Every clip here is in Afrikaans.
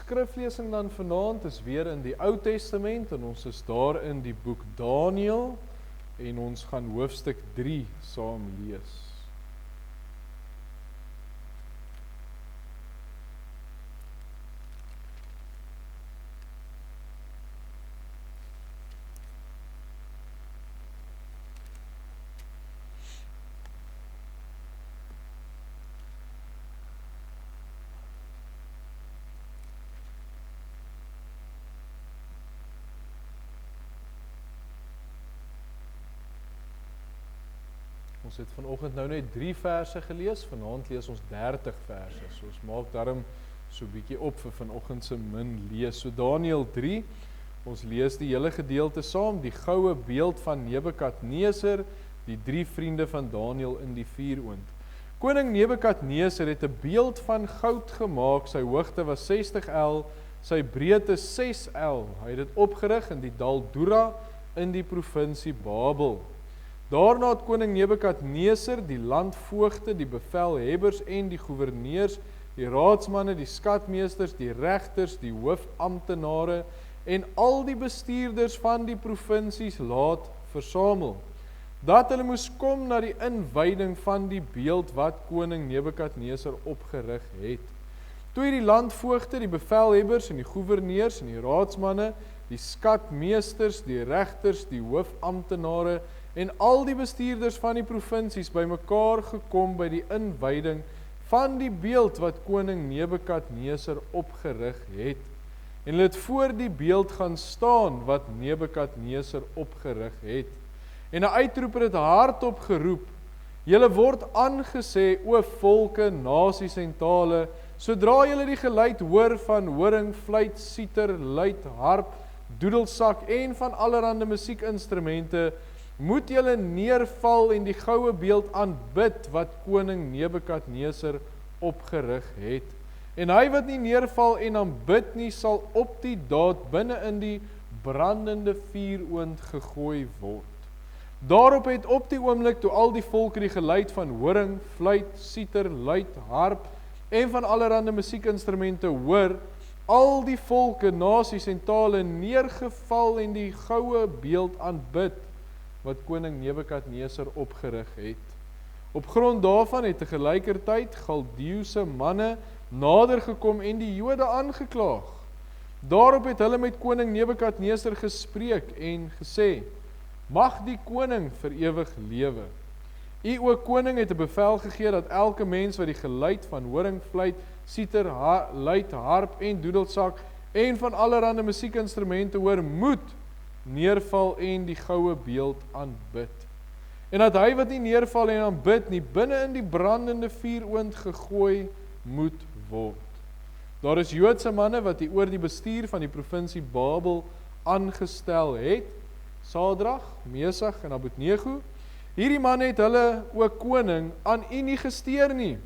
skriflesing dan vanaand is weer in die Ou Testament en ons is daar in die boek Daniël en ons gaan hoofstuk 3 saam lees. Ons het vanoggend nou net 3 verse gelees, vanaand lees ons 30 verse, so ons maak daarom so bietjie op vir vanoggend se min lees. So Daniël 3, ons lees die hele gedeelte saam, die goue beeld van Nebukadneser, die 3 vriende van Daniël in die vuuroond. Koning Nebukadneser het 'n beeld van goud gemaak, sy hoogte was 60 el, sy breedte 6 el. Hy het dit opgerig in die dal Dura in die provinsie Babel. Daarna het koning Nebukadneser die landvoogte, die bevelhebbers en die goewerneurs, die raadsmanne, die skatmeesters, die regters, die hoofamptenare en al die bestuurders van die provinsies laat versamel, dat hulle moes kom na die inwyding van die beeld wat koning Nebukadneser opgerig het. Toe die landvoogte, die bevelhebbers en die goewerneurs en die raadsmanne, die skatmeesters, die regters, die hoofamptenare en al die bestuurders van die provinsies bymekaar gekom by die inwyding van die beeld wat koning Nebukadneser opgerig het. En hulle het voor die beeld gaan staan wat Nebukadneser opgerig het. En 'n uitroeper het hardop geroep: "Julle word aangesê, o volke, nasies en tale, sodra julle die geluid hoor van horing, fluit, siter, luit, harp, doedelsak en van allerlei musiekinstrumente, moet julle neerval en die goue beeld aanbid wat koning Nebukadneser opgerig het. En hy wat nie neerval en aanbid nie, sal op die daad binne in die brandende vuuroond gegooi word." Daarop het op die oomblik toe al die volke die geluid van horing, fluit, siter, luit, harp en van allerlei musiekinstrumente hoor, al die volke, nasies en tale neergeval en die goue beeld aanbid wat koning Nebukadneser opgerig het. Op grond daarvan het tegelykertyd Galdeëse manne nader gekom en die Jode aangeklaag. Daarop het hulle met koning Nebukadneser gespreek en gesê: "Mag die koning vir ewig lewe. U o koning het 'n bevel gegee dat elke mens wat die geluid van horing, fluit, siter, luit, harp en doedelsak en van allerlei musiekinstrumente hoor, moet neerval en die goue beeld aanbid. En dat hy wat nie neerval en aanbid nie, binne in die brandende vuuroond gegooi moet word. Daar is Joodse manne wat oor die bestuur van die provinsie Babel aangestel het, Sadrag, Mesach en Abednego. Hierdie manne het hulle, o koning, aan u nie gesteer nie.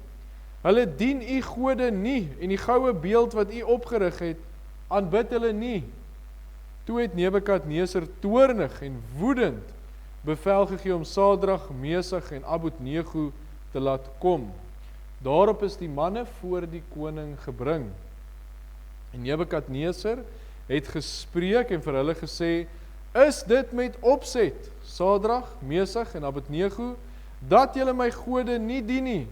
Hulle dien u gode nie en die goue beeld wat u opgerig het, aanbid hulle nie. Toe het Nebukadneser toornig en woedend bevel gegee om Sadrag, Mesach en Abednego te laat kom. Daarop is die manne voor die koning gebring. En Nebukadneser het gespreek en vir hulle gesê: "Is dit met opset, Sadrag, Mesach en Abednego, dat julle my gode nie dien nie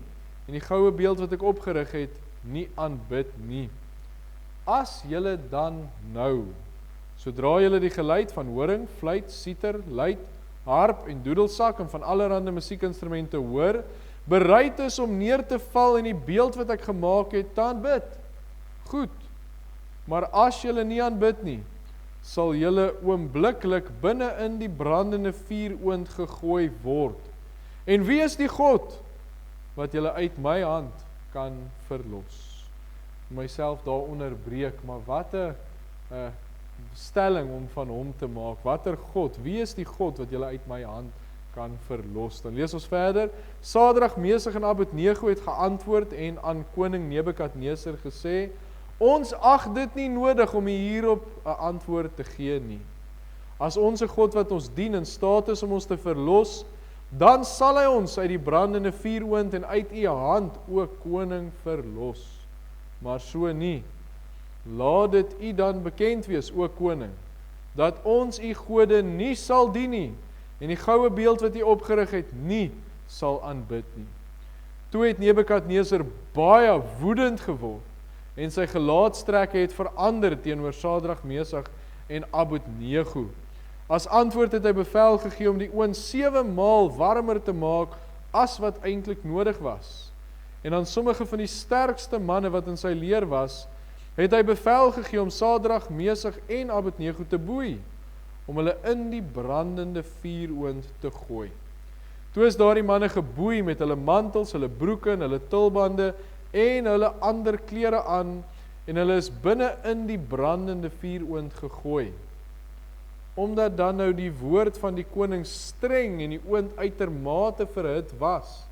en die goue beeld wat ek opgerig het nie aanbid nie? As julle dan nou, sodra julle die geluid van horing, fluit, siter, luit, harp en doedelsak en van allerlei musiekinstrumente hoor, bereid is om neer te val en die beeld wat ek gemaak het te aanbid, goed. Maar as julle nie aanbid nie, sal julle oombliklik binne in die brandende vuuroond gegooi word. En wie is die God wat julle uit my hand kan verlos?" Myself daaronder breek, maar wat 'n stelling om van hom te maak. Watter God? Wie is die God wat julle uit my hand kan verlos? Dan lees ons verder. Sadrag, Mesach en Abednego het geantwoord en aan koning Nebukadneser gesê: "Ons ag dit nie nodig om hierop 'n antwoord te gee nie. As ons God wat ons dien in staat is om ons te verlos, dan sal hy ons uit die brandende vuuroond en uit u hand, o koning, verlos. Maar so nie. laat dit u dan bekend wees, o koning, dat ons u gode nie sal dien nie, en die goue beeld wat u opgerig het, nie sal aanbid nie. Toe het Nebukadneser baie woedend geword, en sy gelaatstrekke het verander teenoor Sadrag, Mesach en Abednego. As antwoord het hy bevel gegee om die oond 7 maal warmer te maak as wat eintlik nodig was. En aan sommige van die sterkste manne wat in sy leer was, het hy bevel gegee om Sadrag, Mesach en Abednego te boei, om hulle in die brandende vuuroond te gooi. Toe is daardie manne geboei met hulle mantels, hulle broeke en hulle tulbande en hulle ander klere aan, en hulle is binne in die brandende vuuroond gegooi. Omdat dan nou die woord van die koning streng en die oond uitermate verhit was,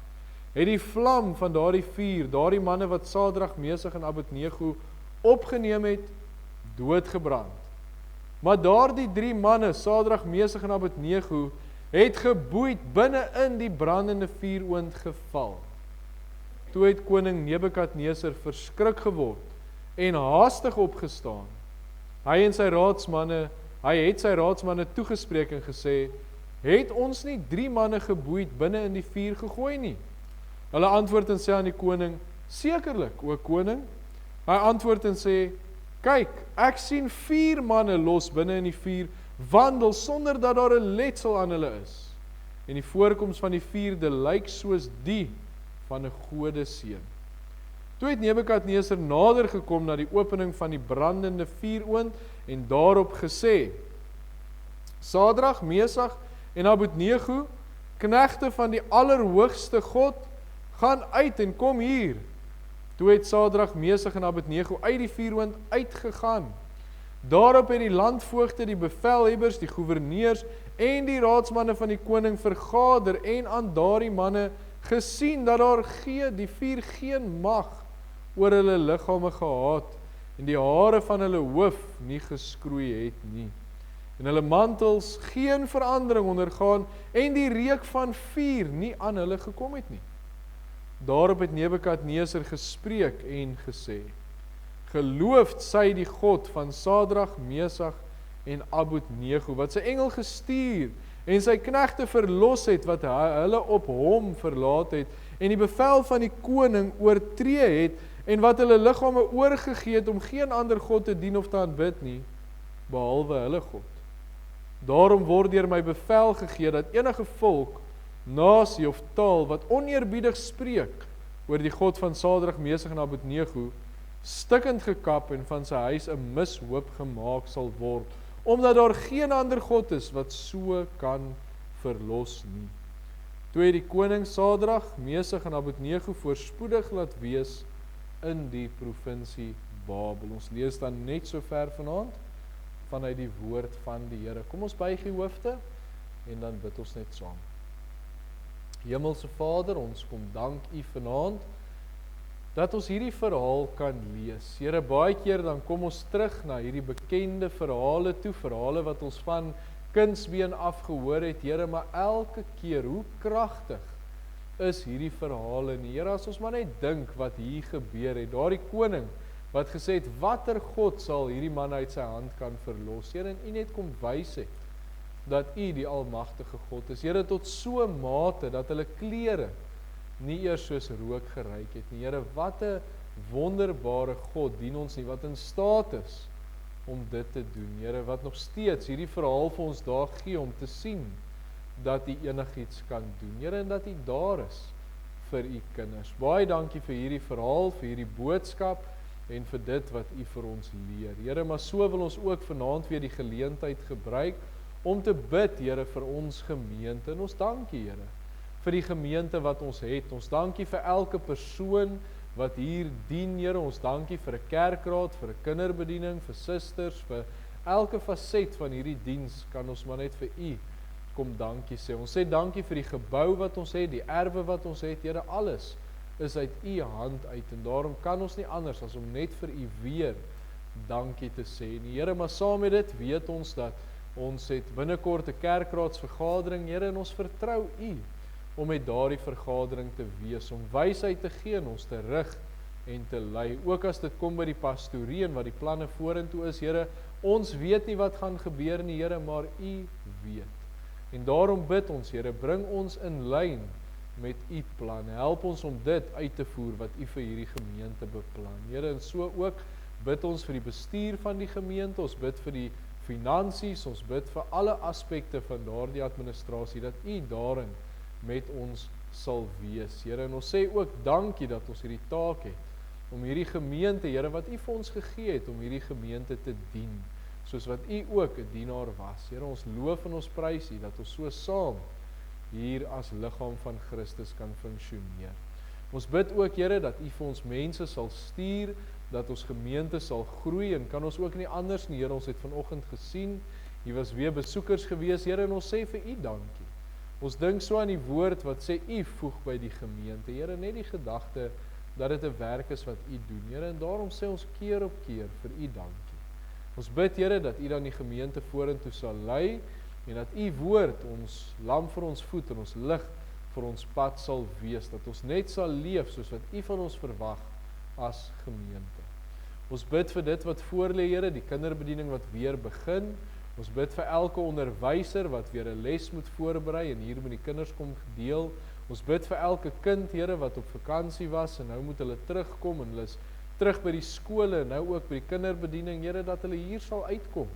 het die vlam van daardie vuur, daardie manne wat Sadrag, Mesach en Abednego opgeneem het, doodgebrand. Maar daardie 3 manne, Sadrag, Mesach en Abednego, het geboeid binne in die brandende vuuroond geval. Toe het koning Nebukadneser verskrik geword en haastig opgestaan. Hy het sy raadsmanne toegespreek en gesê, het ons nie 3 manne geboeid binne in die vuur gegooi nie? Hulle antwoord en sê aan die koning, sekerlik, o koning. Hy antwoord en sê, kyk, ek sien 4 manne los binne in die vuur, wandel sonder dat daar 'n letsel aan hulle is. En die voorkoms van die 4de lyk soos die van 'n godeseun. Toe het Nebukadneser nader gekom na die opening van die brandende vuuroond en daarop gesê, Sadrag, Mesach en Abednego, knegte van die Allerhoogste God, gaan uit en kom hier. Toe het Sadrag, Mesach en Abednego uit die vuuroond uitgegaan. Daarop het die landvoogte, die bevelhebbers, die gouverneurs en die raadsmanne van die koning vergader en aan daardie manne gesien dat die vuur geen mag oor hulle liggame gehad en die hare van hulle hoof nie geskroei het nie. En hulle mantels geen verandering ondergaan en die reuk van vuur nie aan hulle gekom het nie. Daarop het Nebukadneser gespreek en gesê, geloofd sy die God van Sadrag, Mesach en Abednego, wat sy engel gestuur en sy knegte verlos het, wat hulle op hom verlaat het, en die bevel van die koning oortree het, en wat hulle liggame oorgegee het om geen ander God te dien of te aanbid nie, behalwe hulle God. Daarom word deur my bevel gegee dat enige volk, nasie of taal wat oneerbiedig spreek oor die God van Sadrag, Mesach en Abednego, stikkend gekap en van sy huis 'n mishoop gemaak sal word, omdat daar geen ander God is wat so kan verlos nie. Toe het die koning Sadrag, Mesach en Abednego voorspoedig laat wees in die provinsie Babel. Ons lees dan net so ver vanaand vanuit die woord van die Here. Kom ons buig die hoofde en dan bid ons net saam. Hemelse Vader, ons kom dank U vanaand dat ons hierdie verhaal kan lees. Here, baie keer dan kom ons terug na hierdie bekende verhale toe, verhale wat ons van kindsbeen af gehoor het, Here, maar elke keer, hoe kragtig is hierdie verhale nie. Here, as ons maar net dink wat hier gebeur het, daardie koning wat gesê het, watter God sal hierdie man uit sy hand kan verlos? Here, en U net kom wys het, dat U die almagtige God is. Here, tot so mate, dat hulle klere nie eers soos rook geruik het nie. Here, wat 'n wonderbare God dien ons nie, wat in staat is om dit te doen. Here, wat nog steeds hierdie verhaal vir ons daar gee om te sien dat U enigiets kan doen. Here, en dat U daar is vir U kinders. Baie dankie vir hierdie verhaal, vir hierdie boodskap en vir dit wat U vir ons leer. Here, maar so wil ons ook vanaand weer die geleentheid gebruik om te bid, Here, vir ons gemeente. En ons dankie, Here, vir die gemeente wat ons het. Ons dankie vir elke persoon wat hier dien, Here. Ons dankie vir 'n kerkraad, vir 'n kinderbediening, vir susters, vir elke faset van hierdie diens kan ons maar net vir U kom dankie sê. Ons sê dankie vir die gebou wat ons het, die erwe wat ons het, Here, alles is uit U hand uit en daarom kan ons nie anders as om net vir U weer dankie te sê nie. Here, maar saam met dit weet ons dat ons het binnekort 'n kerkraadsvergadering, Here, en ons vertrou U om met daardie vergadering te wees, om wysheid te gee en ons te rig en te lei. Ook as dit kom by die pastorie en wat die planne vorentoe is, Here, ons weet nie wat gaan gebeur nie, Here, maar U weet. En daarom bid ons, Here, bring ons in lyn met U plan. Help ons om dit uit te voer wat U vir hierdie gemeente beplan. Here, en so ook bid ons vir die bestuur van die gemeente, ons bid vir die finansies, ons bid vir alle aspekte van daardie administrasie, dat U daarin met ons sal wees. Here, en ons sê ook dankie dat ons hierdie taak het, om hierdie gemeente, Here, wat U vir ons gegee het, om hierdie gemeente te dien, soos wat U ook 'n dienaar was. Here, ons loof en ons prys U, dat ons so saam hier as liggaam van Christus kan funksioneer. Ons bid ook, Here, dat U vir ons mense sal stuur, dat ons gemeente sal groei, en kan ons ook nie anders nie, Here, ons het vanoggend gesien, hier was weer besoekers gewees, Here, en ons sê vir U dankie. Ons dink so aan die woord wat sê U voeg by die gemeente, Here, net die gedagte dat dit 'n werk is wat U doen, Here, en daarom sê ons keer op keer vir U dankie. Ons bid, Here, dat U dan die gemeente vorentoe sal lei, en dat U woord ons lamp vir ons voet en ons lig vir ons pad sal wees, dat ons net sal leef soos wat U van ons verwag as gemeente. Ons bid vir dit wat voorlê, Here, die kinderbediening wat weer begin. Ons bid vir elke onderwyser wat weer 'n les moet voorberei en hier met die kinders kom deel. Ons bid vir elke kind, Here, wat op vakansie was en nou moet hulle terugkom en hulle is terug by die skole en nou ook by die kinderbediening, Here, dat hulle hier sal uitkom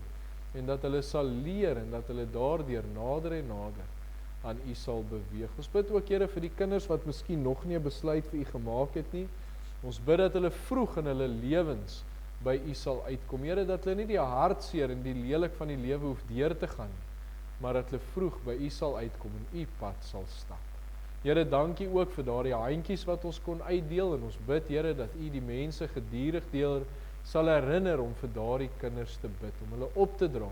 en dat hulle sal leer en dat hulle daardeur nader en nader aan U sal beweeg. Ons bid ook, Here, vir die kinders wat miskien nog nie 'n besluit vir U gemaak het nie. Ons bid dat hulle vroeg in hulle lewens by U sal uitkom. Here, dat hulle nie die hartseer en die lelik van die lewe hoef deur te gaan nie, maar dat hulle vroeg by U sal uitkom en U pad sal stap. Here, dankie ook vir daardie handjies wat ons kon uitdeel en ons bid, Here, dat U die mense gedurig deur sal herinner om vir daardie kinders te bid, om hulle op te dra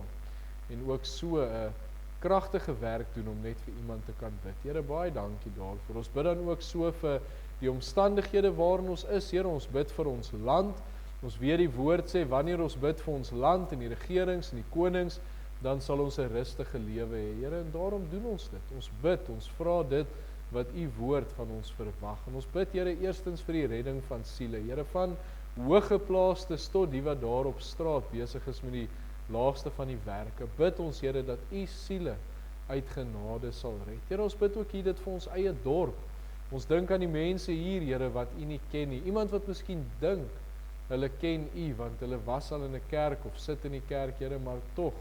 en ook so 'n kragtige werk doen om net vir iemand te kan bid. Here, baie dankie daarvoor. Ons bid dan ook so vir die omstandighede waarin ons is, Here, ons bid vir ons land. Ons weet die woord sê, wanneer ons bid vir ons land en die regerings en die konings, dan sal ons 'n rustige lewe hê. Here, en daarom doen ons dit. Ons bid, ons vra dit wat U woord van ons verwag. En ons bid, Here, eerstens vir die redding van siele. Here, van hooggeplaastes tot die wat daar op straat besig is met die laagste van die werke. Bid ons, Here, dat U siele uit genade sal red. Here, ons bid ook hier dit vir ons eie dorp. Ons dink aan die mense hier, Here, wat U nie ken nie. Iemand wat miskien dink hulle ken U, want hulle was al in 'n kerk of sit in die kerk, Here, maar tog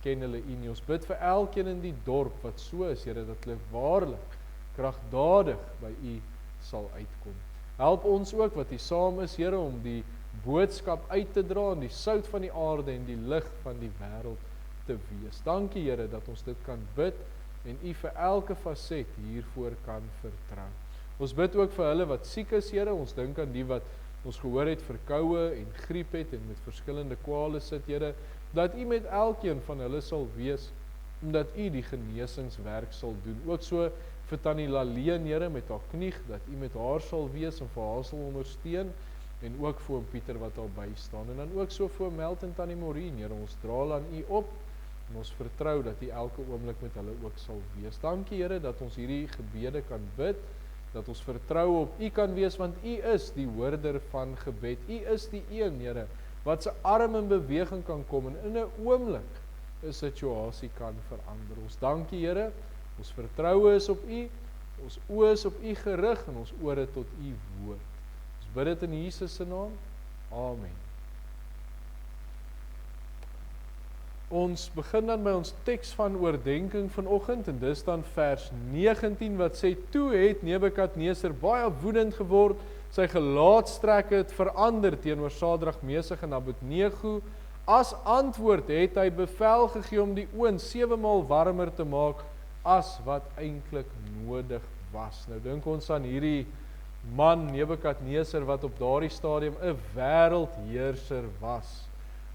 ken hulle U nie. Ons bid vir elkeen in die dorp wat so is, Here, dat hulle waarlik kragdadig by U sal uitkom. Help ons ook wat hier saam is, Here, om die boodskap uit te dra en die sout van die aarde en die lig van die wêreld te wees. Dankie, Here, dat ons dit kan bid en U vir elke faset hiervoor kan vertrou. Ons bid ook vir hulle wat siek is, Here. Ons dink aan die wat ons gehoor het verkoue en griep het en met verskillende kwale sit, Here, dat U met elkeen van hulle sal wees, omdat U die genesingswerk sal doen. Ook so vir Tannie Laleen, Here, met haar knie, dat U met haar sal wees en vir haar sal ondersteun, en ook vir oom Pieter wat daar by staan, en dan ook so vir Melt en Tannie Maureen, Here, ons dra hulle aan U op, en ons vertrou dat U elke oomblik met hulle ook sal wees. Dankie, Here, dat ons hierdie gebede kan bid, dat ons vertrou op U kan wees, want U is die hoorder van gebed. U is die een, Here, wat se arm in beweging kan kom en in 'n oomblik 'n situasie kan verander. Ons dankie, Here, ons vertroue is op U, ons oë is op U gerig en ons ore tot U woord. Ons bid dit in Jesus se naam. Amen. Ons begin dan by ons teks van oordenking vanoggend en dis dan vers 19 wat sê, toe het Nebukadneser baie woedend geword, sy gelaatstrekke het verander teenoor Sadrag, Mesach en Abednego. As antwoord het hy bevel gegee om die oond 7 maal warmer te maak as wat eintlik nodig was. Nou dink ons aan hierdie man Nebukadneser wat op daardie stadium 'n wêreldheerser was.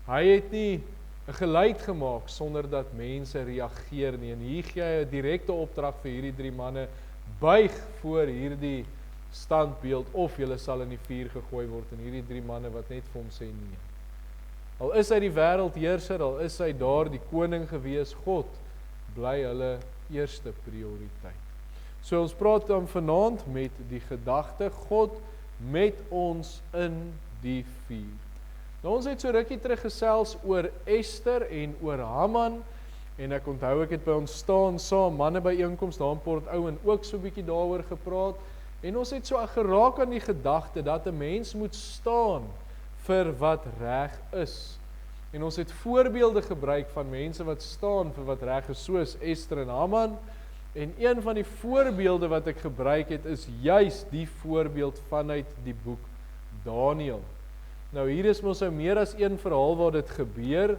Hy het nie 'n geluid gemaak sonder dat mense reageer nie. En hier gee hy 'n direkte opdrag vir hierdie 3 manne, buig voor hierdie standbeeld of julle sal in die vuur gegooi word. En hierdie 3 manne wat net vir hom sê nee. Al is hy die wêreldheerser, al is hy daar die koning gewees, God bly hulle eerste prioriteit. So ons praat dan vanaand met die gedagte, God met ons in die vuur. Nou, ons het so rukkie terug gesels oor Ester en oor Haman, en ek onthou ek het by ons staan saam, manne by einkoms daar in Port Owen ook so 'n bietjie daaroor gepraat, en ons het so geraak aan die gedagte dat 'n mens moet staan vir wat reg is. En ons het voorbeelde gebruik van mense wat staan vir wat reg is, soos Ester en Haman, en een van die voorbeelde wat ek gebruik het, is juis die voorbeeld vanuit die boek Daniël. Nou hier is mos meer as een verhaal waar dit gebeur.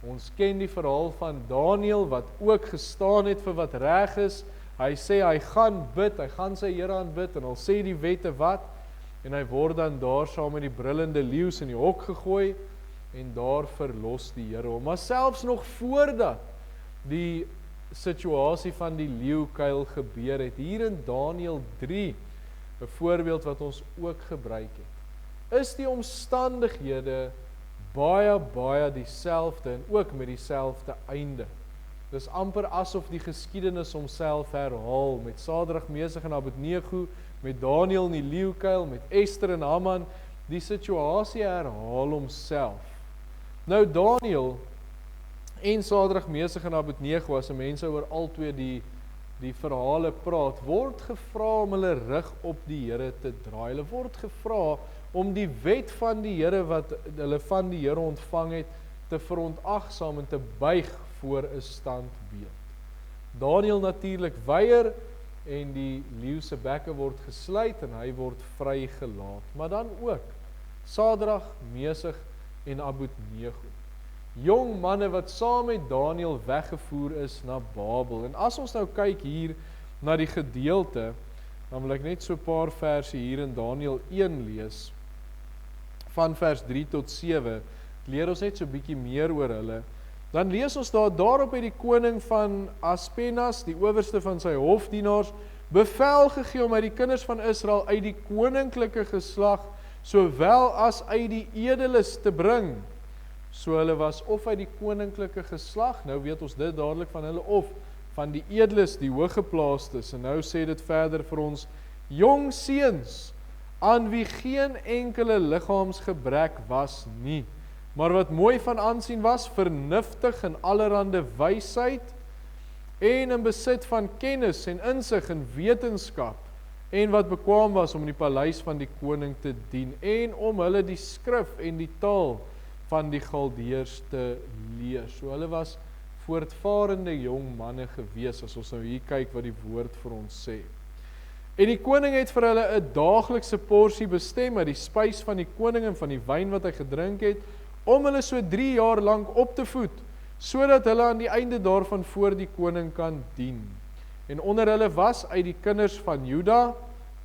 Ons ken die verhaal van Daniël wat ook gestaan het vir wat reg is. Hy sê hy gaan bid, hy gaan sy Here aanbid, en al sê die wette wat, en hy word dan daar saam met die brullende leeu's in die hok gegooi, en daar verlos die Here hom. Maar selfs nog voordat die situasie van die leeukuil gebeur het, hier in Daniël 3, 'n voorbeeld wat ons ook gebruik het, is die omstandighede baie dieselfde en ook met dieselfde einde. Dis amper asof die geskiedenis homself herhaal, met Sadrag, Mesach en Abednego, met Daniël in die leeukuil, met Ester en Haman, die situasie herhaal homself. Nou Daniël en Sadrag, Mesach en Abednego, as mense oor albei die verhale praat, word gevra om hulle rug op die Here te draai. Hulle word gevra om die wet van die Here wat hulle van die Here ontvang het, te verontagsaam en te buig voor 'n standbeeld. Daniël natuurlik weier, en die leeu se bekke word gesluit en hy word vrygelaat. Maar dan ook Sadrag, Mesach en Abednego, jong manne wat saam met Daniël weggevoer is na Babel. En as ons nou kyk hier na die gedeelte, dan wil ek net so 'n paar verse hier in Daniël 1 lees, van vers 3 tot 7, leer ons net so 'n bietjie meer oor hulle. Dan lees ons daarop het die koning van Aspenas, die owerste van sy hofdienaars, bevel gegee om uit die kinders van Israel uit die koninklike geslag, sowel as uit die edeles te bring. So hulle was of uit die koninklike geslag, nou weet ons dit dadelik van hulle, of van die edeles, die hooggeplaastes. En nou sê dit verder vir ons, jong seuns, aan wie geen enkele liggaamsgebrek was nie, maar wat mooi van aansien was, vernuftig in allerhande wysheid, en in besit van kennis en insig en wetenskap, en wat bekwaam was om in die paleis van die koning te dien, en om hulle die skrif en die taal van die Galdeërs te leer. So hulle was voortvarende jong manne gewees, as ons nou hier kyk wat die woord vir ons sê. En die koning het vir hulle 'n daaglikse porsie bestem uit die spys van die koning en van die wyn wat hy gedrink het, om hulle so 3 jaar lank op te voed, sodat hulle aan die einde daarvan voor die koning kan dien. En onder hulle was uit die kinders van Juda,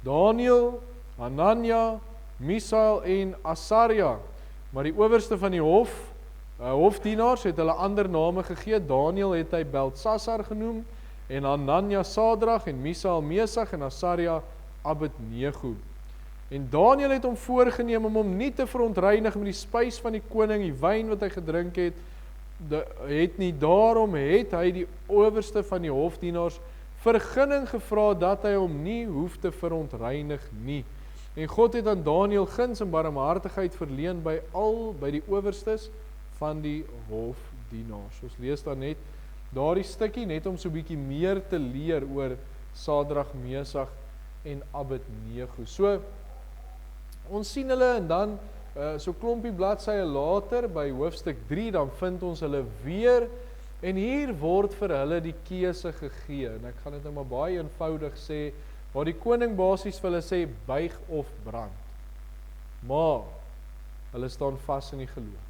Daniël, Hanania, Misael en Asaria. Maar die owerste van die hofdienaars het hulle ander name gegee. Daniël het hy Beltsassar genoem, en Hanania Sadrag, en Misael Mesach, en Asaria Abednego. En Daniël het hom voorgeneem om hom nie te verontreinig met die spys van die koning, die wyn wat hy gedrink het nie. Daarom het hy die owerste van die hofdienaars vergunning gevra dat hy hom nie hoef te verontreinig nie. En God het aan Daniël guns en barmhartigheid verleen by die owerstes van die hofdienaars. Ons lees dan net daardie stukkie net om so 'n bietjie meer te leer oor Sadrag, Mesach en Abednego. So ons sien hulle, en dan so klompie bladsye later by hoofstuk 3, dan vind ons hulle weer, en hier word vir hulle die keuse gegee. En ek gaan dit nou maar baie eenvoudig sê, waar die koning basies vir hulle sê, buig of brand. Maar hulle staan vas in die geloof.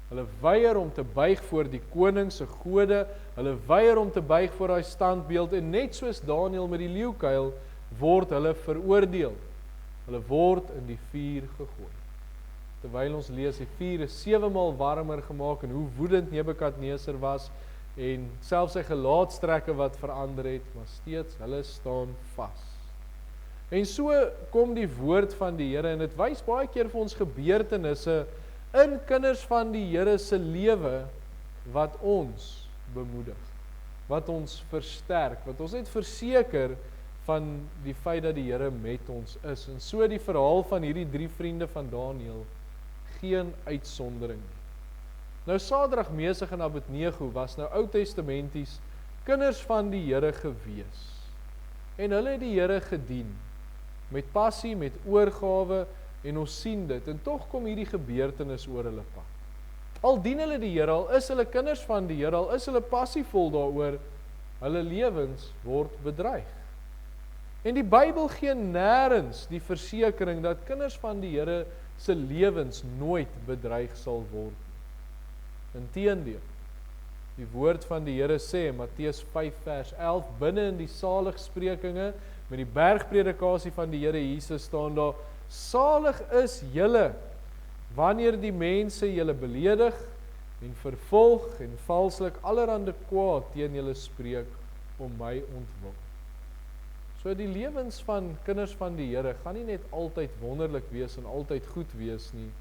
Hulle weier om te buig voor die koning se gode, hulle weier om te buig voor daai standbeeld, en net soos Daniël met die leeukuil, word hulle veroordeel. Hulle word in die vuur gegooi. Terwyl ons lees, die vuur is 7 maal warmer gemaak, en hoe woedend Nebukadneser was, en selfs sy gelaatstrekke wat verander het, maar steeds, hulle staan vas. En so kom die woord van die Here, en dit wys baie keer vir ons gebeurtenisse in kinders van die Here se lewe, wat ons bemoedig, wat ons versterk, wat ons net verseker van die feit dat die Here met ons is. En so die verhaal van hierdie 3 vriende van Daniël, geen uitsondering nie. Nou Sadrag, Mesach en Abednego was nou Oud-testamenties kinders van die Here gewees. En hulle het die Here gedien, met passie, met oorgawe, en ons sien dit, en tog kom hierdie gebeurtenis oor hulle pad. Al dien hulle die Here, al is hulle kinders van die Here, al is hulle passievol daaroor, hulle lewens word bedreig. En die Bybel gee nêrens die versekering dat kinders van die Here se lewens nooit bedreig sal word. Inteendeel, die woord van die Here sê, Matteus 5 vers 11, binne in die saligsprekinge, met die bergpredikasie van die Here Jesus staan daar, salig is julle, wanneer die mense julle beledig, en vervolg, en valslik allerhande kwaad teen julle spreek, om my ontwil. So die lewens van kinders van die Here gaan nie net altyd wonderlik wees en altyd goed wees nie.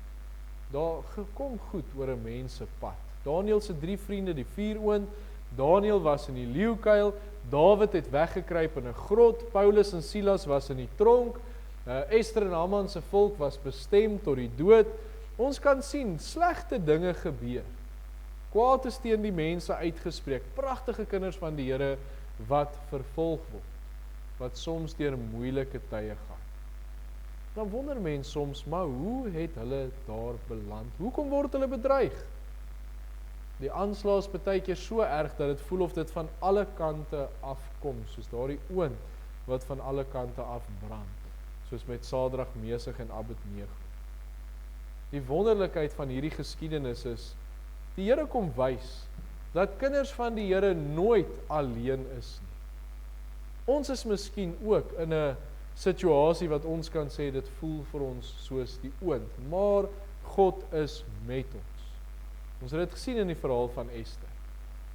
Daar gekom goed oor 'n mens se pad. Daniël se 3 vriende, die vuuroond, Daniël was in die leeukuil, Dawid het weggekruip in 'n grot, Paulus en Silas was in die tronk, Ester en Haman se volk was bestem tot die dood. Ons kan sien, slegte dinge gebeur. Kwaad is teen die mense uitgespreek, pragtige kinders van die Here wat vervolg word, wat soms deur moeilike tye gaan. Dan wonder mens soms, maar hoe het hulle daar beland? Hoekom word hulle bedreig? Die aanslag is baie keer so erg dat dit voel of dit van alle kante afkom, soos daardie oond wat van alle kante afbrand, soos met Sadrag, Mesach en Abednego. Die wonderlikheid van hierdie geskiedenis is, die Here kom wys dat kinders van die Here nooit alleen is nie. Ons is miskien ook in 'n situasie wat ons kan sê, dit voel vir ons soos die oond, maar God is met ons. Ons het dit gesien in die verhaal van Ester.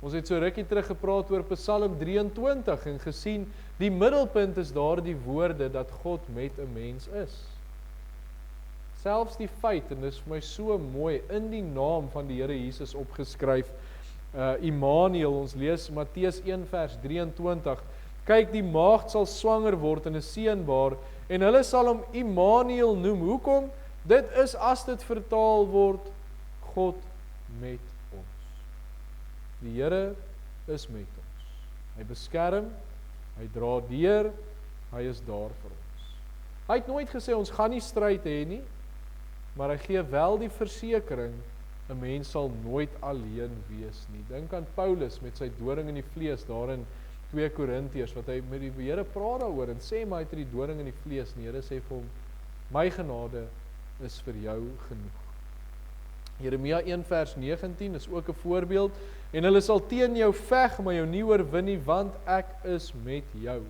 Ons het so rukkie terug gepraat oor Psalm 23 en gesien, die middelpunt is daardie woorde dat God met 'n mens is. Selfs die feit, en dit is vir my so mooi, in die naam van die Here Jesus opgeskryf, Immanuel, ons lees Matteus 1 vers 23, kyk, die maagd sal swanger word en 'n seun baar, en hulle sal hom Immanuel noem. Hoekom? Dit is, as dit vertaal word, God met ons. Die Here is met ons. Hy beskerm, hy dra deur, hy is daar vir ons. Hy het nooit gesê ons gaan nie stryd hê nie, maar hy gee wel die versekering, 'n mens sal nooit alleen wees nie. Dink aan Paulus met sy doring in die vlees, daar in 2 Korintiërs, wat hy met die Here praat daaroor, en sê maar hy het die doring in die vlees nie. Here sê vir hom, my genade is vir jou genoeg. Jeremia 1 vers 19 is ook 'n voorbeeld, en hulle sal teen jou veg, maar jou nie oorwin nie, want ek is met jou,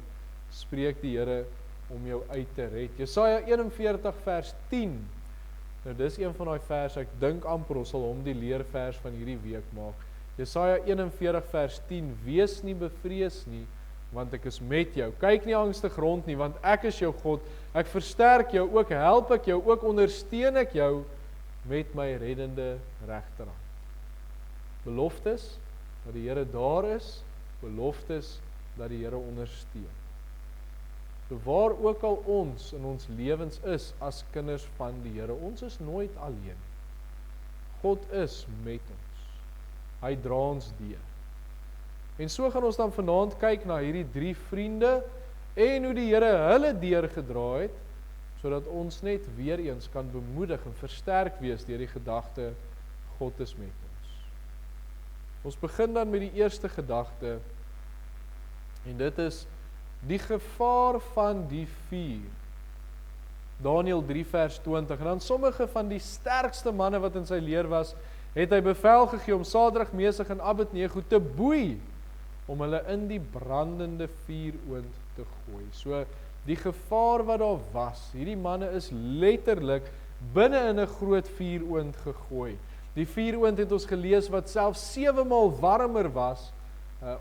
spreek die Here om jou uit te red. Jesaja 41 vers 10, nou dis een van daai vers, ek dink amper ons sal hom die leervers van hierdie week maak. Jesaja 41 vers 10, wees nie bevrees nie, want ek is met jou. Kyk nie angstig rond nie, want ek is jou God. Ek versterk jou, ook help ek jou, ook ondersteun ek jou met my reddende regterhand. Beloftes dat die Here daar is, beloftes dat die Here ondersteun. Bewaar ook al ons in ons lewens is as kinders van die Here. Ons is nooit alleen. God is met ons. Hy dra ons deur. En so gaan ons dan vanaand kyk na hierdie 3 vriende en hoe die Here hulle deurgedra het, sodat ons net weer eens kan bemoedig en versterk wees deur die gedagte, God is met ons. Ons begin dan met die eerste gedagte, en dit is die gevaar van die vuur. Daniël 3 vers 20, en dan sommige van die sterkste manne wat in sy leer was, het hy bevel gegee om Sadrag, Mesach en Abednego te boei, om hulle in die brandende vuuroond te gooi. So, die gevaar wat daar was, hierdie manne is letterlik binne in 'n groot vuuroond gegooi. Die vuuroond het ons gelees wat selfs 7 maal warmer was,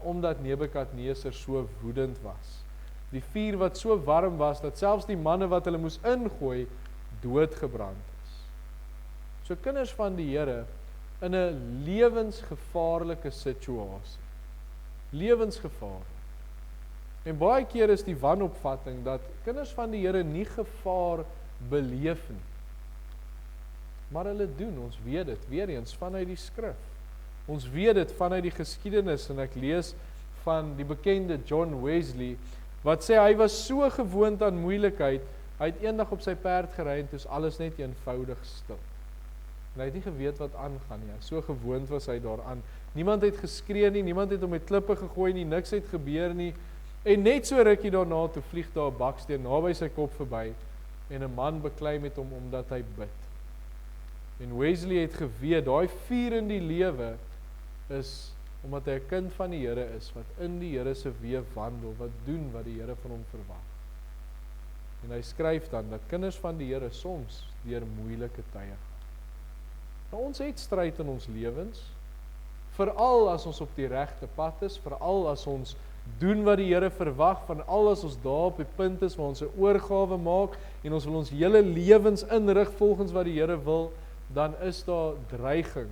omdat Nebukadneser so woedend was. Die vuur wat so warm was, dat selfs die manne wat hulle moes ingooi, doodgebrand is. So kinders van die Here, in 'n lewensgevaarlike situasie. Lewensgevaarlik. En baie keer is die wanopvatting dat kinders van die Here nie gevaar beleef nie. Maar hulle doen, ons weet dit, weer eens vanuit die skrif. Ons weet dit vanuit die geskiedenis, en ek lees van die bekende John Wesley, wat sê hy was so gewoond aan moeilikheid, hy het eendag op sy perd gery en toe is alles net eenvoudig stil. En hy het nie geweet wat aangaan nie, so gewoond was hy daaraan. Niemand het geskree nie, niemand het hom met klippe gegooi nie, niks het gebeur nie, en net so rukkie daarna toe vlieg daar 'n baksteen naby sy kop verby, en 'n man beklei met hom omdat hy bid. En Wesley het geweet, daai vuur in die lewe is omdat hy 'n kind van die Here is, wat in die Here se weë wandel, wat doen wat die Here van hom verwag. En hy skryf dan, dat kinders van die Here soms deur moeilike tye gaan. Nou, ons het stryd in ons lewens, veral as ons op die regte pad is, veral as ons doen wat die Here verwag, veral as ons daar op die punt is waar ons 'n oorgawe maak, en ons wil ons hele lewens inrig volgens wat die Here wil, dan is daar dreiging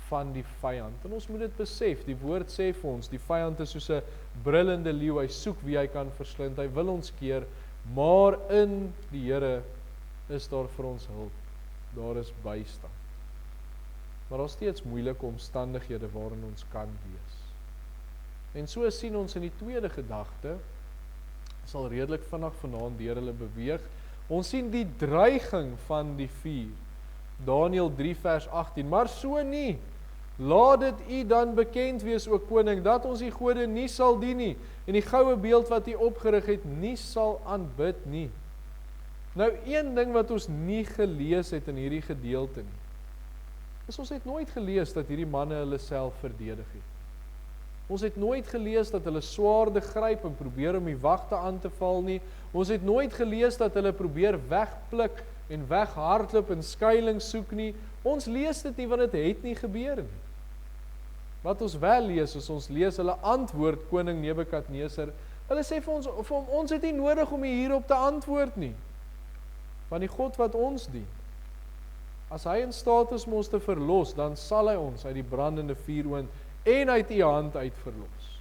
van die vyand. En ons moet dit besef, die woord sê vir ons, die vyand is soos 'n brullende leeu, hy soek wie hy kan verslind, hy wil ons keer, maar in die Here is daar vir ons hulp, daar is bystand. Maar daar is steeds moeilike omstandighede waarin ons kan wees. En so sien ons in die tweede gedagte, sal redelik vinnig vanaand deur hulle beweeg, ons sien die dreiging van die vuur, Daniël 3 vers 18, maar so nie, laat dit u dan bekend wees, o koning, dat ons die gode nie sal dien nie, en die goue beeld wat u opgerig het, nie sal aanbid nie. Nou, een ding wat ons nie gelees het in hierdie gedeelte nie, is ons het nooit gelees dat hierdie manne hulle self verdedig het. Ons het nooit gelees dat hulle swaarde gryp en probeer om die wagte aan te val nie. Ons het nooit gelees dat hulle probeer wegpluk en weghardloop en skuilings soek nie. Ons lees dit nie, want dit het nie gebeur nie. Wat ons wel lees, is ons lees hulle antwoord koning Nebukadneser. Hulle sê vir ons het nie nodig om hierop te antwoord nie. Want die God wat ons dien, as hy in staat is om ons te verlos, dan sal hy ons uit die brandende vuuroond en uit die hand uit verlos.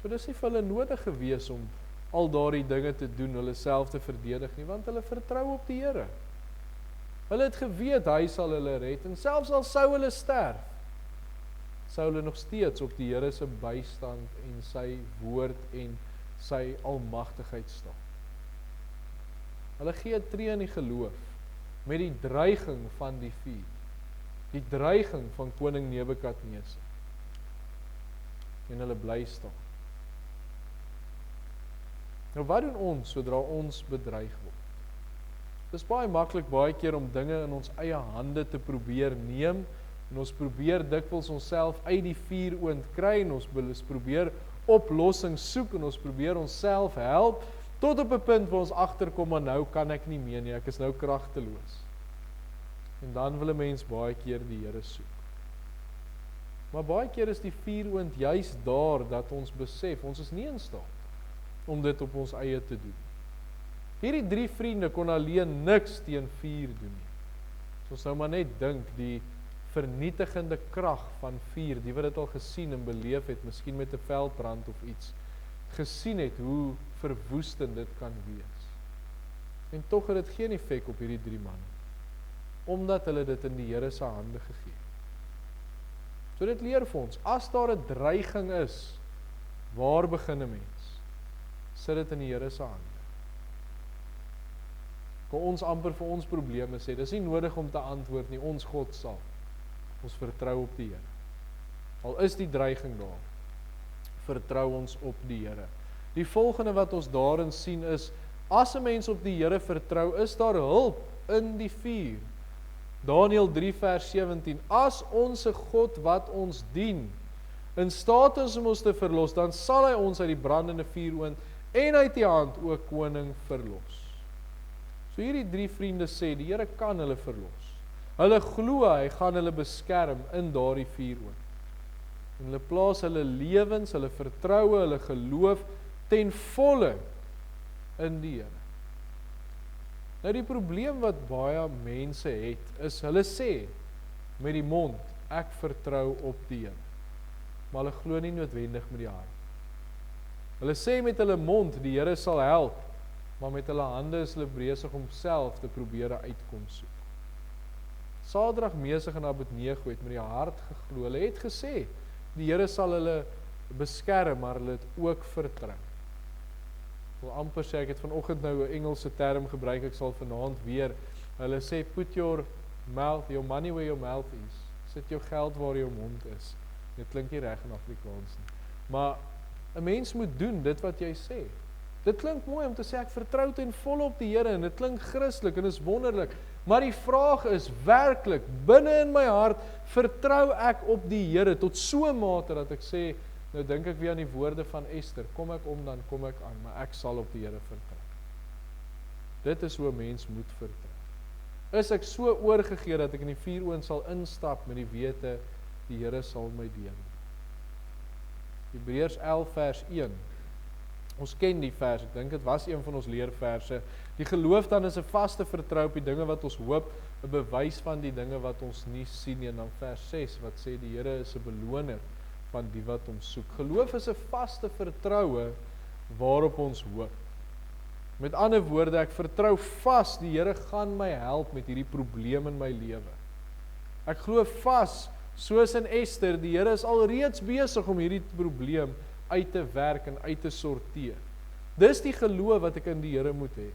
So dis nie vir hulle nodig gewees om al daardie dinge te doen, hulle self te verdedig nie, want hulle vertrou op die Here. Hulle het geweet, hy sal hulle red, en selfs al sou hulle sterf, sou hulle nog steeds op die Here se bystand en sy woord en sy almagtigheid staan. Hulle gee tree in die geloof, met die dreiging van die vuur, die dreiging van koning Nebukadneser, en hulle bly staan. Nou wat doen ons, sodra ons bedreig word? Dit is baie maklik baie keer om dinge in ons eie hande te probeer neem, en ons probeer dikwels onsself uit die vuuroond kry, en ons probeer oplossings soek, en ons probeer onsself help, tot op 'n punt waar ons agterkom, maar nou kan ek nie meer nie, ek is nou kragteloos. En dan wil 'n mens baie keer die Here soek. Maar baie keer is die vuuroond juis daar, dat ons besef, ons is nie in staat om dit op ons eie te doen. Hierdie 3 vriende kon alleen niks teen vuur doen nie. So ons nou maar net dink, die vernietigende krag van vuur, die wat dit al gesien en beleef het, miskien met 'n veldbrand of iets, gesien het hoe verwoestend dit kan wees. En tog het dit geen effek op hierdie 3 manne, omdat hulle dit in die Here se hande gegee het. So dit leer vir ons, as daar 'n dreiging is, waar begin 'n mens? Sit dit in die Here se hande. Kan ons amper vir ons probleme sê, dis nie nodig om te antwoord nie, ons God sal. Ons vertrou op die Here. Al is die dreiging daar, vertrou ons op die Here. Die volgende wat ons daarin sien is, as 'n mens op die Here vertrou, is daar hulp in die vuur. Daniël 3 vers 17, as onse God wat ons dien, in staat is om ons te verlos, dan sal hy ons uit die brandende vuuroond en uit die hand, o koning, verlos. So hierdie 3 vriende sê, die Here kan hulle verlos. Hulle glo hy gaan hulle beskerm in daardie vuuroond. En hulle plaas hulle lewens, hulle vertroue, hulle geloof ten volle in die Here. Nou die probleem wat baie mense het, is hulle sê met die mond, ek vertrou op die Here. Maar hulle glo nie noodwendig met die hart. Hulle sê met hulle mond, die Here sal help, maar met hulle hande is hulle besig om self te probeer 'n uitkoms soek. Sadrag, Mesach en Abednego het met die hart geglo. Hulle het gesê, die Here sal hulle beskerm, maar hulle het ook vertrou. Ek wil amper sê, ek het vanoggend nou 'n Engelse term gebruik, ek sal vanaand weer. Hulle sê, put your money where your mouth is. Sit jou geld waar jou mond is. Dit klink nie reg in Afrikaans nie. Maar 'n mens moet doen dit wat jy sê. Dit klink mooi om te sê, ek vertrou ten volle op die Here, en dit klink Christelik, en is wonderlik. Maar die vraag is, werklik, binne in my hart, vertrou ek op die Here, tot so 'n mate dat ek sê, nou dink ek weer aan die woorde van Esther, kom ek om, dan kom ek aan, maar ek sal op die Here vertrou. Dit is hoe 'n mens moet vertrou. Is ek so oorgegee dat ek in die vuuroond sal instap met die wete, die Here sal my deel. Hebreërs 11 vers 1. Ons ken die vers, ek dink dit was een van ons leerverse. Die geloof dan is 'n vaste vertrou op die dinge wat ons hoop, 'n bewys van die dinge wat ons nie sien nie. En dan vers 6 wat sê die Here is 'n beloner van die wat hom soek. Geloof is 'n vaste vertroue waarop ons hoop. Met ander woorde, ek vertrou vas, die Here gaan my help met hierdie probleem in my lewe. Ek glo vas, soos in Esther, die Here is alreeds besig om hierdie probleem uit te werk en uit te sorteer. Dis die geloof wat ek in die Here moet hê.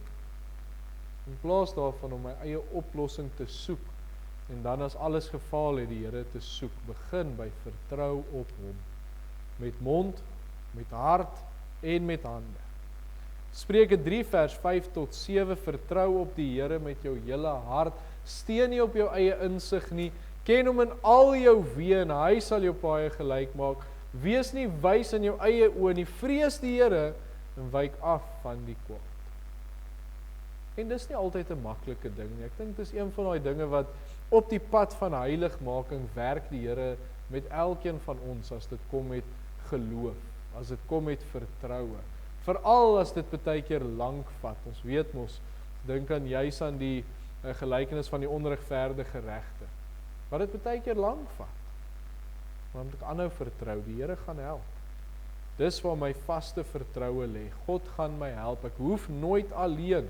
In plaas daarvan om my eie oplossing te soek, en dan as alles gefaal het, die Here te soek, begin by vertrou op hom. Met mond, met hart en met hande. Spreuke 3 vers 5 tot 7, vertrou op die Here met jou hele hart, steun nie op jou eie insig nie, ken hom in al jou weë en hy sal jou paaie gelyk maak. Wees nie wys in jou eie oë nie, vrees die Here en wyk af van die kwaad. En dis nie altyd 'n maklike ding nie. Ek dink dis een van daai dinge wat op die pad van heiligmaking werk die Here met elkeen van ons as dit kom met geloof, as dit kom met vertroue. Veral as dit baie keer lank vat. Ons weet mos, dink aan juis aan die gelykenis van die onregverdige regter. Wat dit baie keer lank vat. Maar moet ek aanhou vertrou, die Here gaan help. Dis waar my vaste vertroue lê. God gaan my help. Ek hoef nooit alleen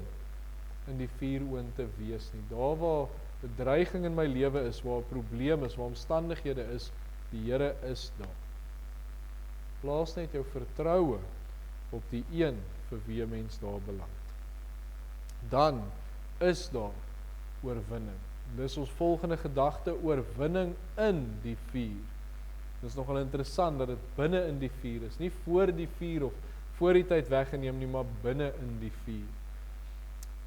in die vuuroond te wees nie. Daar waar bedreiging in my lewe is, waar 'n probleem is, waar omstandighede is, die Here is daar. Plaas net jou vertroue op die een vir wie 'n mens daar beland. Dan is daar oorwinning. Dis ons volgende gedagte, oorwinning in die vuur. Dit is nogal interessant dat dit binne in die vuur is, nie voor die vuur of voor die tyd weggeneem nie, maar binne in die vuur.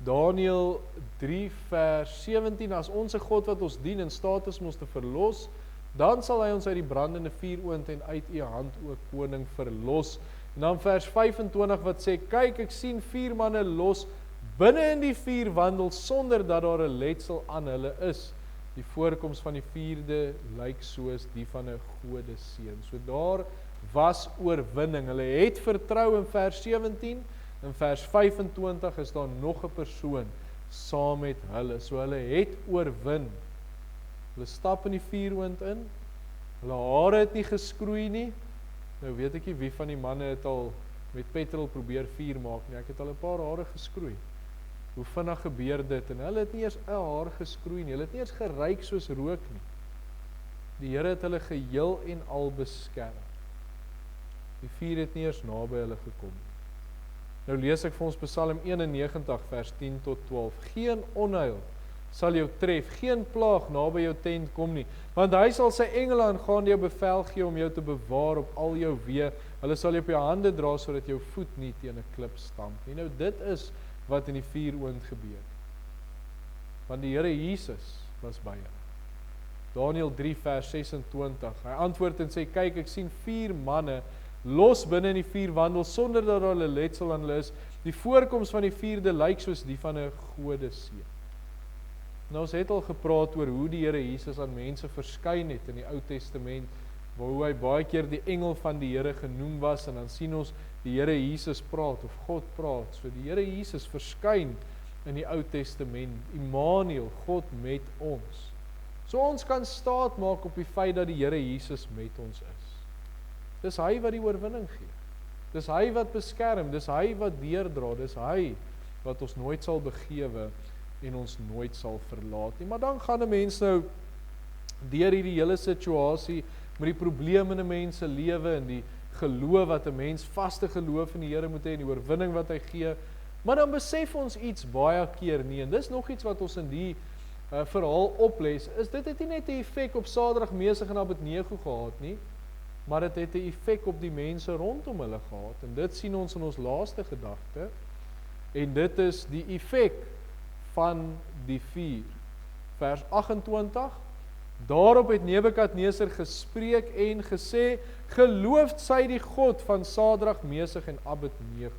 Daniël 3 vers 17, as ons 'n God wat ons dien in staat is om ons te verlos, dan sal hy ons uit die brandende vuuroond en uit u hand, o koning, verlos. En dan vers 25 wat sê, kyk, ek sien 4 manne los, binne in die vuur wandel, sonder dat daar 'n letsel aan hulle is. Die voorkoms van die 4de lyk soos die van 'n godeseun. So daar was oorwinning. Hulle het vertrou in vers 17, in vers 25 is daar nog 'n persoon saam met hulle. So hulle het oorwin. Hulle stap in die vuuroond in, hulle hare het nie geskroei nie. Nou weet ek nie wie van die manne het al met petrol probeer vuur maak nie. Ek het al 'n paar hare geskroei. Hoe vinnig gebeur dit? En hulle het nie eers 'n haar geskroei nie. Hulle het nie eers geruik soos rook nie. Die Here het hulle geheel en al beskerm. Die vuur het nie eers naby hulle gekom nie. Nou lees ek vir ons Psalm 91 vers 10 tot 12. Geen onheil sal jou tref, geen plaag naby jou tent kom nie, want hy sal sy engele aangaande jou bevel gee om jou te bewaar op al jou weë. Hulle sal jou op jou hande dra sodat jou voet nie teen 'n klip stamp nie. Nou dit is wat in die vuuroond gebeur. Want die Here Jesus was by hulle. Daniël 3 vers 26. Hy antwoord en sê, kyk, ek sien 4 manne los binne in die vuur wandel sonder dat daar 'n letsel aan hulle is. Die voorkoms van die 4de lyk soos die van 'n godeseun. Nou ons het al gepraat oor hoe die Here Jesus aan mense verskyn het in die Ou Testament, waar hoe hy baie keer die engel van die Here genoem was, en dan sien ons die Here Jesus praat of God praat. So die Here Jesus verskyn in die Ou Testament, Immanuel, God met ons. So ons kan staat maak op die feit dat die Here Jesus met ons is. Dis hy wat die oorwinning gee. Dis hy wat beskerm, dis hy wat deurdra, dis hy wat ons nooit sal begewe en ons nooit sal verlaat nie. Maar dan gaan 'n mens nou deur hierdie hele situasie met die probleme in 'n mens se lewe en die geloof wat 'n mens vaste geloof in die Here moet hê en die oorwinning wat hy gee. Maar dan besef ons iets baie keer nie en dis nog iets wat ons in die verhaal oples, is dit het nie net 'n effek op Sadrag, Mesach en Abednego gehad nie, maar dit het 'n effek op die mense rondom hulle gehad. En dit sien ons in ons laaste gedagte. En dit is die effek van die vuur. Vers 28. Daarop het Nebukadneser gespreek en gesê, geloofd sy die God van Sadrag, Mesach en Abednego.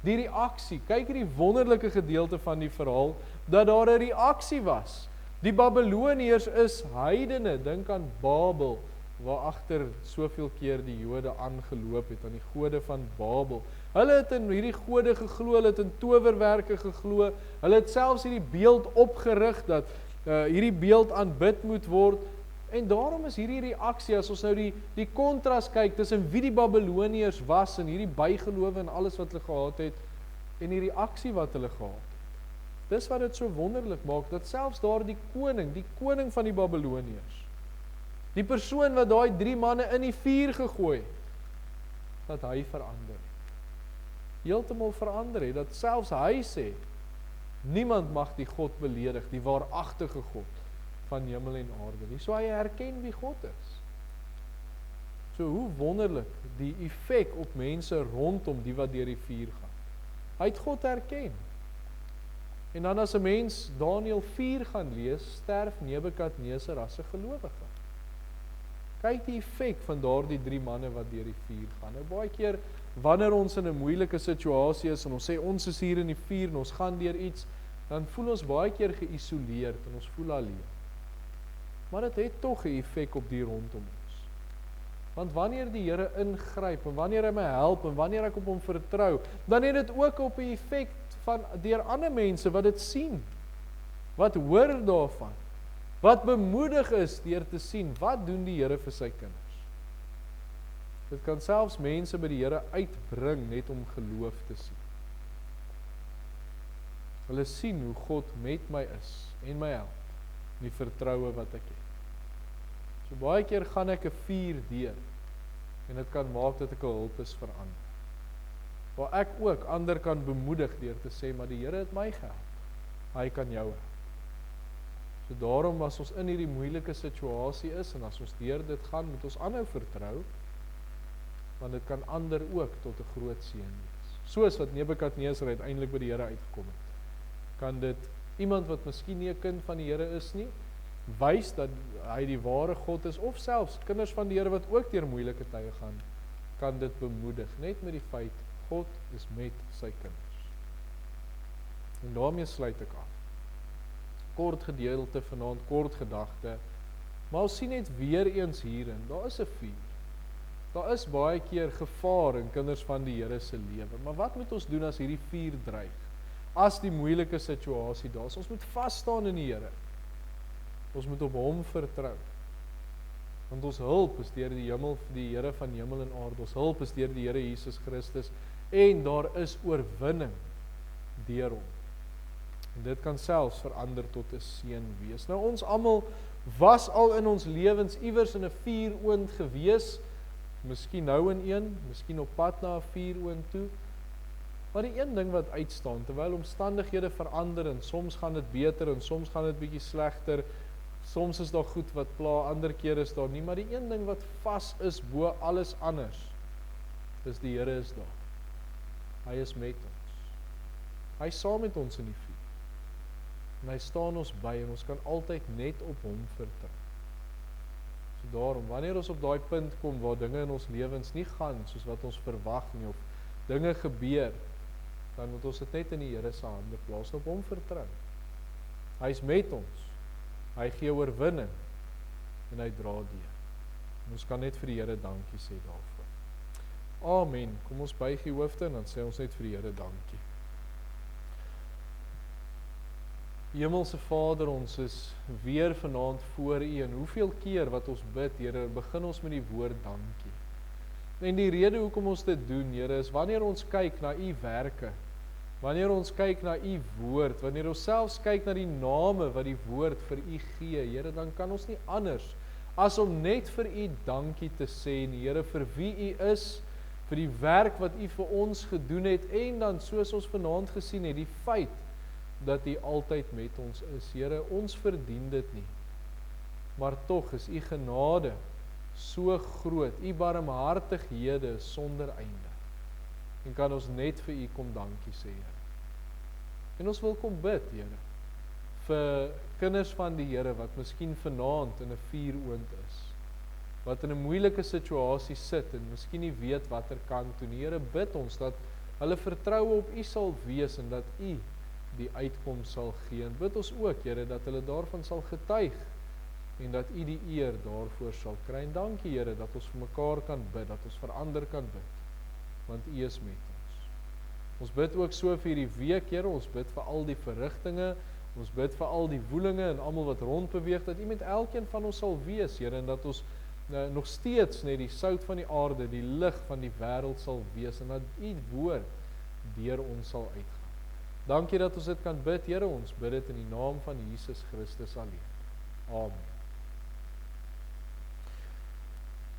Die reaksie, kyk hierdie wonderlike gedeelte van die verhaal, dat daar 'n reaksie was. Die Babyloniërs is heidene, dink aan Babel, waar agter soveel keer die Jode aangeloop het, aan die gode van Babel. Hulle het in hierdie gode geglo, hulle het in towerwerke geglo, hulle het selfs hierdie beeld opgerig, dat hierdie beeld aanbid moet word, en daarom is hierdie reaksie, as ons nou die kontras kyk, tussen wie die Babyloniërs was, en hierdie bygelowe en alles wat hulle gehad het, en die reaksie wat hulle gehad het. Dis wat dit so wonderlik maak, dat selfs daar die koning van die Babyloniërs, die persoon wat daai 3 manne in die vuur gegooi het, dat hy verander het. Heeltemal verander het, dat selfs hy sê, niemand mag die God beledig, die waaragtige God van hemel en aarde nie. So hy herken wie God is. So hoe wonderlik die effek op mense rondom die wat deur die vuur gaan. Hy het God herken. En dan as 'n mens Daniël 4 gaan lees, sterf Nebukadneser as 'n gelowige. Kyk die effek van daardie 3 manne wat deur die vuur gaan. Nou baie keer wanneer ons in 'n moeilike situasie is en ons sê ons is hier in die vuur en ons gaan deur iets, dan voel ons baie keer geïsoleerd en ons voel alleen. Maar dit het tog 'n effek op die rondom ons. Want wanneer die Here ingryp en wanneer hy my help en wanneer ek op hom vertrou, dan het dit ook op 'n effek van deur ander mense wat dit sien. Wat hoor daarvan? Wat bemoedig is deur te sien, wat doen die Here vir sy kinders? Dit kan selfs mense by die Here uitbring net om geloof te sien. Hulle sien hoe God met my is en my help, die vertroue wat ek het. So baie keer gaan ek 'n vuur deur en dit kan maak dat ek 'n hulp is vir ander. Waar ek ook ander kan bemoedig deur te sê, maar die Here het my gehelp. Hy kan jou help. So daarom as ons in hierdie moeilike situasie is en as ons deur dit gaan, moet ons aanhou vertrou, want dit kan ander ook tot 'n groot seën wees. Soos wat Nebukadneser uiteindelik by die Here uitgekom het, kan dit iemand wat miskien nie 'n kind van die Here is nie, wys dat hy die ware God is, of selfs kinders van die Here wat ook deur moeilike tye gaan, kan dit bemoedig, net met die feit, God is met sy kinders. En daarmee sluit ek af. Kort gedeelte vanaand, kort gedagte, maar ons sien net weer eens hierin, daar is 'n vuur. Daar is baie keer gevaar in kinders van die Here se lewe, maar wat moet ons doen as hierdie vuur dreig? As die moeilike situasie daar is, ons moet vas staan in die Here. Ons moet op hom vertrou. Want ons hulp is deur die Here van hemel en aarde. Ons hulp is deur die Here Jesus Christus en daar is oorwinning deur hom. En dit kan selfs verander tot 'n seën wees. Nou ons almal was al in ons lewens iewers in 'n vuuroond gewees, miskien nou in een, miskien op pad na 'n vuuroond toe. Maar die een ding wat uitstaan, terwyl omstandighede verander en soms gaan dit beter en soms gaan dit bietjie slegter, soms is daar goed wat pla, ander kere is daar nie, maar die een ding wat vas is bo alles anders, is die Here is daar. Hy is met ons. Hy is saam met ons in die vuur. En hy staan ons by en ons kan altyd net op hom vertrou. So daarom, wanneer ons op daai punt kom waar dinge in ons lewens nie gaan soos wat ons verwag nie, of dinge gebeur, dan moet ons dit net in die Here se hande plaas en op hom vertrou. Hy is met ons. Hy gee oorwinning en hy dra deur. En ons kan net vir die Here dankie sê daarvoor. Amen. Kom ons buig die hoofde en dan sê ons net vir die Here dankie. Hemelse Vader, ons is weer vanaand voor U en hoeveel keer wat ons bid, Here, begin ons met die woord dankie. En die rede hoekom ons dit doen, Here, is wanneer ons kyk na U werke, wanneer ons kyk na U woord, wanneer ons selfs kyk na die name wat die woord vir U gee, Here, dan kan ons nie anders as om net vir U dankie te sê, Here, vir wie U is, vir die werk wat U vir ons gedoen het, en dan soos ons vanaand gesien het, die feit dat U altyd met ons is. Here, ons verdien dit nie, maar tog is U genade so groot, U barmhartighede sonder einde, en kan ons net vir U kom dankie sê, Here. En ons wil kom bid, Here, vir kinders van die Here, wat miskien vanaand in 'n vuuroond is, wat in 'n moeilike situasie sit, en miskien nie weet wat kant toe nie. Here, bid ons dat hulle vertroue op U sal wees, en dat U die uitkoms sal gee, en bid ons ook, Here, dat hulle daarvan sal getuig, en dat U die eer daarvoor sal kry. En dankie, Here, dat ons vir mekaar kan bid, dat ons vir ander kan bid, want U is met ons. Ons bid ook so vir hierdie week, Here, ons bid vir al die verrigtinge, ons bid vir al die woelinge en almal wat rondbeweeg, dat U met elkeen van ons sal wees, Here, en dat ons nog steeds net die sout van die aarde, die lig van die wêreld sal wees, en dat U woord deur ons sal uitgaan. Dankie dat ons dit kan bid, Here, ons bid dit in die naam van Jesus Christus alleen. Amen.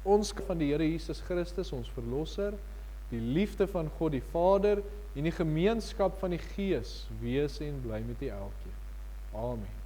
Ons van die Here Jesus Christus, ons verlosser, die liefde van God die Vader, en die gemeenskap van die Gees, wees en bly met U elkeen. Amen.